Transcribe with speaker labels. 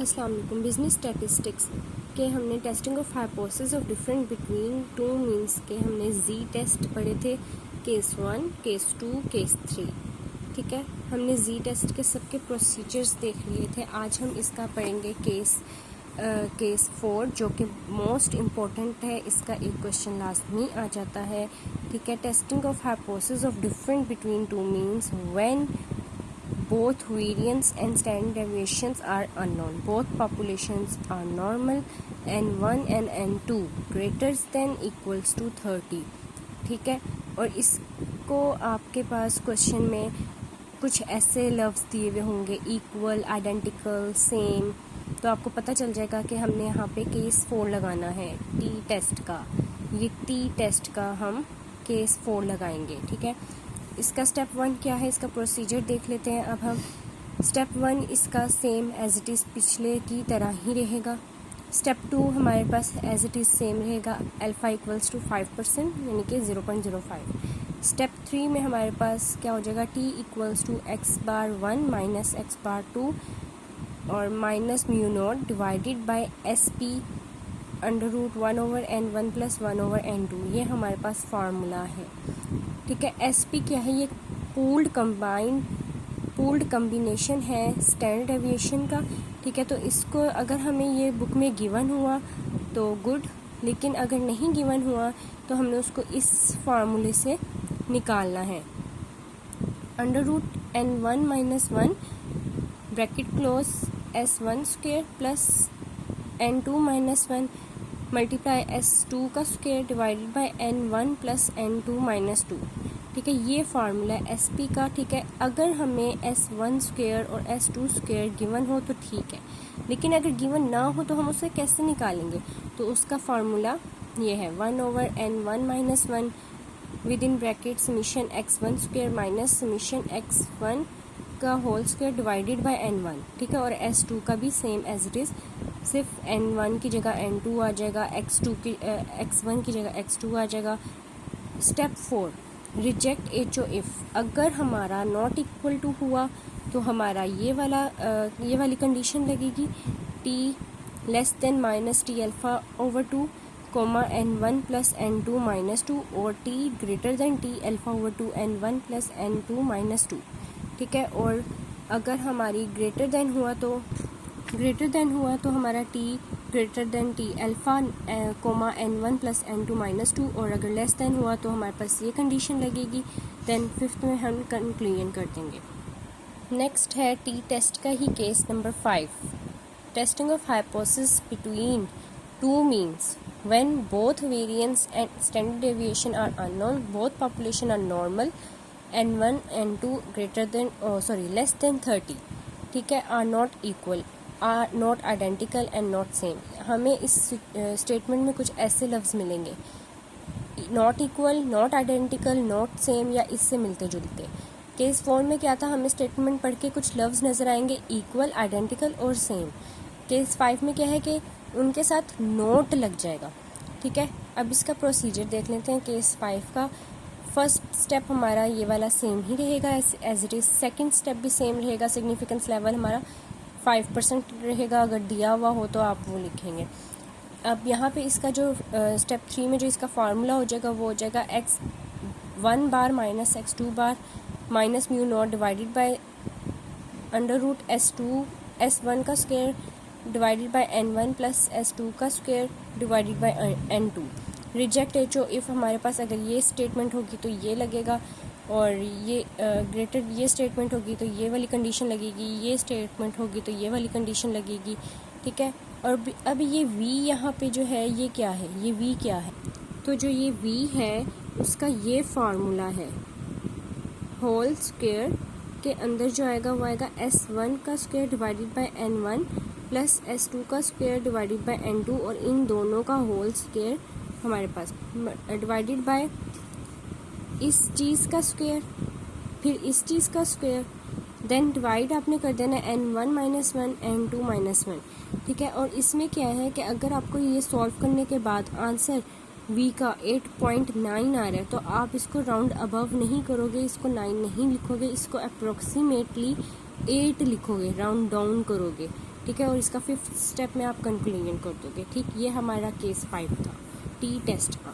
Speaker 1: अस्सलाम वालेकुम। Business statistics के हमने testing of hypothesis of different between two means के हमने जी टेस्ट पढ़े थे, केस 1, केस 2, केस 3। ठीक है, हमने जी टेस्ट के सबके प्रोसीजर्स देख लिए थे। आज हम इसका पढ़ेंगे केस 4 जो कि मोस्ट इम्पॉर्टेंट है। इसका एक क्वेश्चन लाजमी आ जाता है। ठीक है, testing of hypothesis of different between two means when both variance and standard deviations are unknown, both populations are normal, n1 and n2 greater than equals to 30। ठीक है, और इसको आपके पास क्वेश्चन में कुछ ऐसे लफ्ज़ दिए हुए होंगे, इक्वल, आइडेंटिकल, सेम, तो आपको पता चल जाएगा कि हमने यहाँ पे केस 4 लगाना है टी टेस्ट का। ये टी टेस्ट का हम केस 4 लगाएंगे। ठीक है, इसका स्टेप 1 क्या है, इसका प्रोसीजर देख लेते हैं। अब हम स्टेप 1 इसका सेम एज इट इज़ पिछले की तरह ही रहेगा। स्टेप 2 हमारे पास एज इट इज़ सेम रहेगा, अल्फा इक्वल्स टू 5% यानी कि 0.05। स्टेप 3 में हमारे पास क्या हो जाएगा, t equals to x bar 1 minus x bar 2 और minus mu not divided by s p under root 1/n1 plus 1/n2। ये हमारे पास फार्मूला है। ठीक है, एस पी क्या है, ये पूल्ड कम्बिनेशन है स्टैंडर्ड डेविएशन का। ठीक है, तो इसको अगर हमें ये बुक में गिवन हुआ तो गुड, लेकिन अगर नहीं गिवन हुआ तो हमने उसको इस फार्मूले से निकालना है। Under root n1 minus 1 bracket close s1 square plus n2 minus 1 multiply s2 का square divided by n1 plus n2 minus 2। ठीक है, ये फार्मूला है एस पी का। ठीक है, अगर हमें s1 स्क्वेयर और s2 स्क्वेयर गिवन हो तो ठीक है, लेकिन अगर गिवन ना हो तो हम उसे कैसे निकालेंगे, तो उसका फार्मूला ये है 1/n1 minus 1 with in bracket summation x1 square minus summation x1 का whole square divided by n1। ठीक है, और s2 का भी सेम एज इट इज़, सिर्फ n1 की जगह n2 आ जाएगा, x1 की जगह x2 आ जाएगा। Step 4 reject H O if. अगर हमारा नॉट इक्वल टू हुआ तो हमारा ये वाली कंडीशन लगेगी, T less than minus T alpha over 2 comma n1 plus n2 minus 2 और T greater than T alpha over 2 n1 plus n2 minus 2। ठीक है, और अगर हमारी ग्रेटर देन हुआ तो हमारा T greater than T alpha coma n1 plus n2 minus 2, और अगर लेस देन हुआ तो हमारे पास ये कंडीशन लगेगी। देन 5th में हम कंक्लूजन कर देंगे। नेक्स्ट है टी टेस्ट का ही case number 5, testing of hypothesis between two means when both variance and standard deviation are unknown, both population are normal, n1 n2 less than 30। ठीक है, are not equal, are not identical and not same. हमें इस statement में कुछ ऐसे लफ्ज़ मिलेंगे, not equal, not identical, not same या इससे मिलते जुलते। केस 4 में क्या था, हमें स्टेटमेंट पढ़ के कुछ लफ्ज़ नज़र आएंगे, इक्वल, आइडेंटिकल और सेम। केस 5 में क्या है कि उनके साथ नोट लग जाएगा। ठीक है, अब इसका प्रोसीजर देख लेते हैं केस 5 का। फर्स्ट स्टेप हमारा ये वाला सेम ही रहेगा as it is. Second step भी सेम रहेगा, सिग्निफिकेंस लेवल हमारा 5% रहेगा। अगर दिया हुआ हो तो आप वो लिखेंगे। अब यहाँ पे इसका जो स्टेप 3 में जो इसका फार्मूला हो जाएगा वो हो जाएगा x1 bar minus x2 bar minus mu not divided by under root s1 का square divided by n1 plus s2 का square divided by n2। Reject H O if हमारे पास अगर ये स्टेटमेंट होगी तो ये लगेगा, और ये ग्रेटर ये स्टेटमेंट होगी तो ये वाली कंडीशन लगेगी, ये स्टेटमेंट होगी तो ये वाली कंडीशन लगेगी। ठीक है, और अब ये v यहाँ पे जो है ये क्या है, ये v क्या है, तो जो ये v है उसका ये फार्मूला है, होल स्क्वायर के अंदर जो आएगा वो आएगा s1 का square divided by n1 plus s2 का स्क्वायर डिवाइडेड बाय n2, और इन दोनों का होल स्क्वायर हमारे पास डिवाइडेड बाय इस चीज़ का स्क्वायर, फिर इस चीज़ का स्क्वायर, देन डिवाइड आपने कर देना n1 माइनस 1 n2 माइनस 1। ठीक है, और इसमें क्या है कि अगर आपको ये सॉल्व करने के बाद आंसर v का 8.9 आ रहा है तो आप इसको राउंड अबव नहीं करोगे, इसको 9 नहीं लिखोगे, इसको अप्रोक्सीमेटली 8 लिखोगे, राउंड डाउन करोगे। ठीक है, और इसका 5th स्टेप में आप कंक्लूजन कर दोगे। ठीक, ये हमारा केस 5 था टी टेस्ट का।